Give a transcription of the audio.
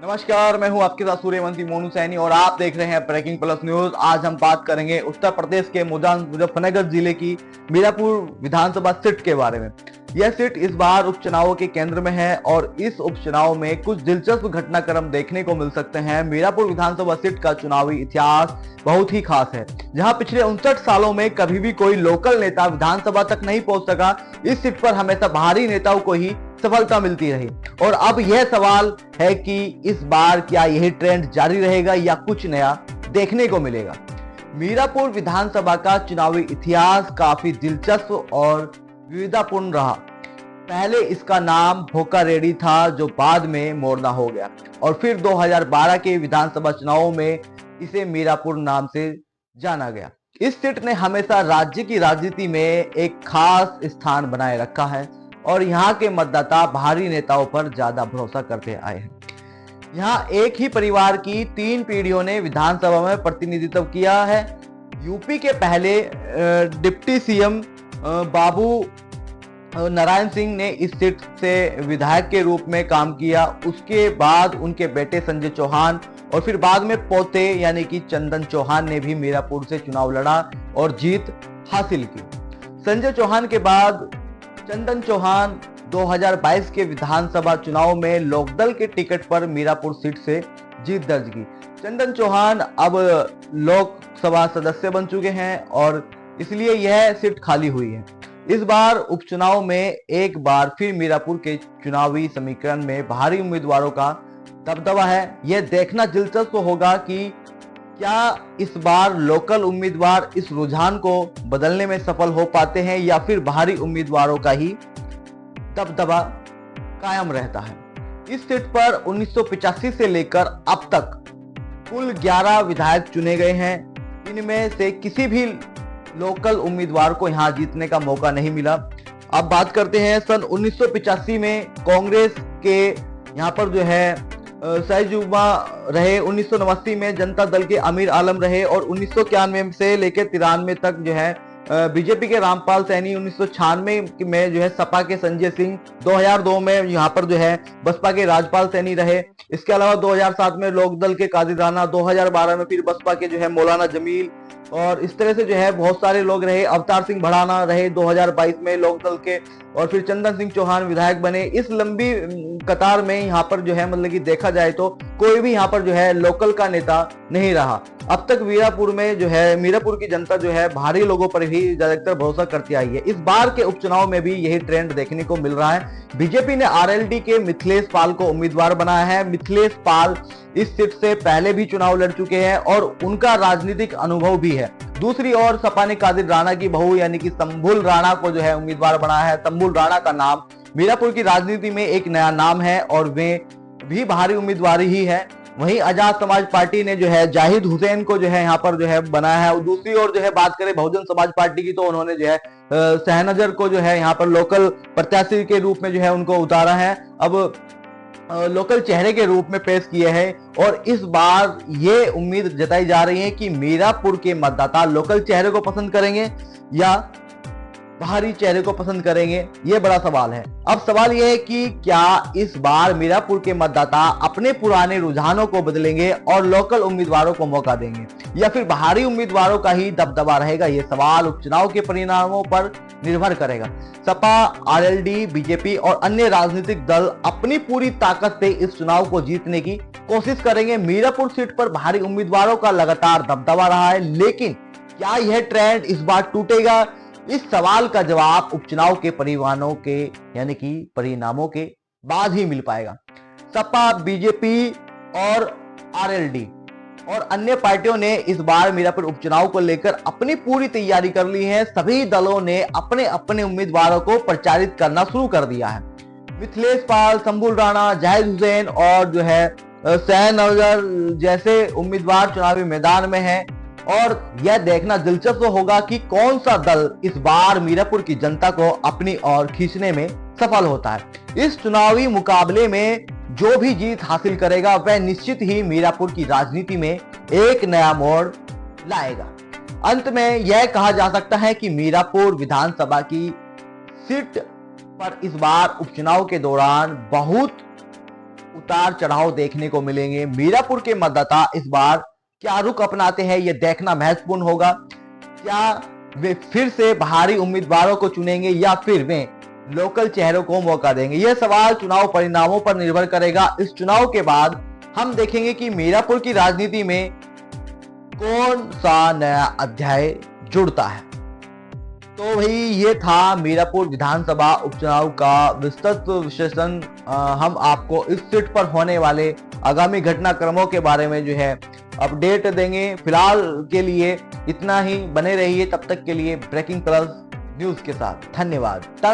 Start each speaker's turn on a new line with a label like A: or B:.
A: नमस्कार, मैं हूं आपके साथ सूर्यवंशी मोनू सैनी और आप देख रहे हैं ब्रेकिंग प्लस न्यूज। आज हम बात करेंगे उत्तर प्रदेश के मुजफ्फरनगर जिले की मीरापुर विधानसभा सीट के बारे में। यह सीट इस बार उपचुनाव के केंद्र में है और इस उपचुनाव में कुछ दिलचस्प घटनाक्रम देखने को मिल सकते हैं। मीरापुर विधानसभा सीट का चुनावी इतिहास बहुत ही खास है, जहां पिछले 59 सालों में कभी भी कोई लोकल नेता विधानसभा तक नहीं पहुंच सका। इस सीट पर हमेशा बाहरी नेताओं को ही सफलता मिलती रही और अब यह सवाल है कि इस बार क्या यही ट्रेंड जारी रहेगा या कुछ नया देखने को मिलेगा। मीरापुर विधानसभा का चुनावी इतिहास काफी दिलचस्प और विविधतापूर्ण रहा। पहले इसका नाम भोका रेड्डी था, जो बाद में मोरना हो गया और फिर 2012 के विधानसभा चुनावों में इसे मीरापुर नाम से जाना गया। इस सीट ने हमेशा राज्य की राजनीति में एक खास स्थान बनाए रखा है और यहाँ के मतदाता बाहरी नेताओं पर ज्यादा भरोसा करते आए हैं। यहाँ एक ही परिवार की 3 पीढ़ियों ने विधानसभा में प्रतिनिधित्व किया है। यूपी के पहले डिप्टी सीएम बाबू नारायण सिंह ने इस सीट से विधायक के रूप में काम किया। उसके बाद उनके बेटे संजय चौहान और फिर बाद में पोते यानी कि चंदन चौहान ने भी मीरापुर से चुनाव लड़ा और जीत हासिल की। संजय चौहान के बाद चंदन चौहान 2022 के विधानसभा चुनाव में लोकदल के टिकट पर मीरापुर सीट से जीत दर्ज की। चंदन चौहान अब लोकसभा सदस्य बन चुके हैं और इसलिए यह सीट खाली हुई है। इस बार उपचुनाव में एक बार फिर मीरापुर के चुनावी समीकरण में बाहरी उम्मीदवारों का दबदबा है। यह देखना दिलचस्प होगा कि क्या इस बार लोकल उम्मीदवार इस रुझान को बदलने में सफल हो पाते हैं या फिर बाहरी उम्मीदवारों का ही दबदबा कायम रहता है। इस सीट पर 1985 से लेकर अब तक कुल 11 विधायक चुने गए हैं। इनमें से किसी भी लोकल उम्मीदवार को यहां जीतने का मौका नहीं मिला। अब बात करते हैं सन 1985 में कांग्रेस के यहां पर जो है सहजुमा रहे। 1989 में जनता दल के अमीर आलम रहे और 1991 से लेकर 93 तक जो है बीजेपी के रामपाल सैनी। 1996 में जो है सपा के संजय सिंह। 2002 में यहाँ पर जो है बसपा के राजपाल सैनी रहे। इसके अलावा 2007 में लोकदल के काजी राणा, 2012 में फिर बसपा के जो है मौलाना जमील और इस तरह से जो है बहुत सारे लोग रहे। अवतार सिंह भड़ाना रहे 2022 में लोकदल के और फिर चंदन सिंह चौहान विधायक बने। इस लंबी कतार में यहाँ पर जो है मतलब कि देखा जाए तो कोई भी यहाँ पर जो है लोकल का नेता नहीं रहा। अब तक मीरापुर में जो है मीरापुर की जनता जो है बाहरी लोगों पर ही ज्यादातर भरोसा करती आई है। इस बार के उपचुनाव में भी यही ट्रेंड देखने को मिल रहा है। बीजेपी ने आरएलडी के मिथिलेश पाल को उम्मीदवार बनाया है। मिथिलेश पाल इस सीट से पहले भी चुनाव लड़ चुके हैं और उनका राजनीतिक अनुभव भी है। दूसरी ओर सपा ने कादिर राणा की बहू यानी कि तंबुल राणा को जो है उम्मीदवार बनाया है। तंबुल राणा का नाम मीरापुर की राजनीति में एक नया नाम है और वे भी बाहरी उम्मीदवार ही है। वहीं आजाद समाज पार्टी ने जो है जाहिद हुसैन को जो है यहाँ पर जो है बनाया है। और दूसरी ओर जो है बात करें बहुजन समाज पार्टी की तो उन्होंने जो है सहनजर को जो है यहाँ पर लोकल प्रत्याशी के रूप में जो है उनको उतारा है, अब लोकल चेहरे के रूप में पेश किए हैं। और इस बार ये उम्मीद जताई जा रही है कि मीरापुर के मतदाता लोकल चेहरे को पसंद करेंगे या बाहरी चेहरे को पसंद करेंगे, ये बड़ा सवाल है। अब सवाल यह है कि क्या इस बार मीरापुर के मतदाता अपने पुराने रुझानों को बदलेंगे और लोकल उम्मीदवारों को मौका देंगे या फिर बाहरी उम्मीदवारों का ही दबदबा रहेगा। ये सवाल उपचुनाव के परिणामों पर निर्भर करेगा। सपा, आरएलडी, बीजेपी और अन्य राजनीतिक दल अपनी पूरी ताकत से इस चुनाव को जीतने की कोशिश करेंगे। मीरापुर सीट पर बाहरी उम्मीदवारों का लगातार दबदबा रहा है, लेकिन क्या यह ट्रेंड इस बार टूटेगा? इस सवाल का जवाब उपचुनाव के परिणामों के यानी कि परिणामों के बाद ही मिल पाएगा। सपा, बीजेपी और आरएलडी और अन्य पार्टियों ने इस बार मीरापुर उपचुनाव को लेकर अपनी पूरी तैयारी कर ली है। सभी दलों ने अपने अपने उम्मीदवारों को प्रचारित करना शुरू कर दिया है। मिथिलेश पाल, तंबुल राणा, जाहिद हुसैन और जो है सहनगर जैसे उम्मीदवार चुनावी मैदान में हैं और यह देखना दिलचस्प होगा कि कौन सा दल इस बार मीरापुर की जनता को अपनी ओर खींचने में सफल होता है। इस चुनावी मुकाबले में जो भी जीत हासिल करेगा वह निश्चित ही मीरापुर की राजनीति में एक नया मोड़ लाएगा। अंत में यह कहा जा सकता है कि मीरापुर विधानसभा की सीट पर इस बार उपचुनाव के दौरान बहुत उतार चढ़ाव देखने को मिलेंगे। मीरापुर के मतदाता इस बार क्या रुख अपनाते हैं, यह देखना महत्वपूर्ण होगा। क्या वे फिर से बाहरी उम्मीदवारों को चुनेंगे या फिर वे लोकल चेहरों को मौका देंगे, यह सवाल चुनाव परिणामों पर निर्भर करेगा। इस चुनाव के बाद हम देखेंगे कि मीरापुर की राजनीति में कौन सा नया अध्याय जुड़ता है। तो भाई ये था मीरापुर विधानसभा उपचुनाव का विस्तृत विश्लेषण। हम आपको इस सीट पर होने वाले आगामी घटनाक्रमों के बारे में जो है अपडेट देंगे। फिलहाल के लिए इतना ही, बने रहिए तब तक के लिए ब्रेकिंग प्लस न्यूज के साथ। धन्यवाद।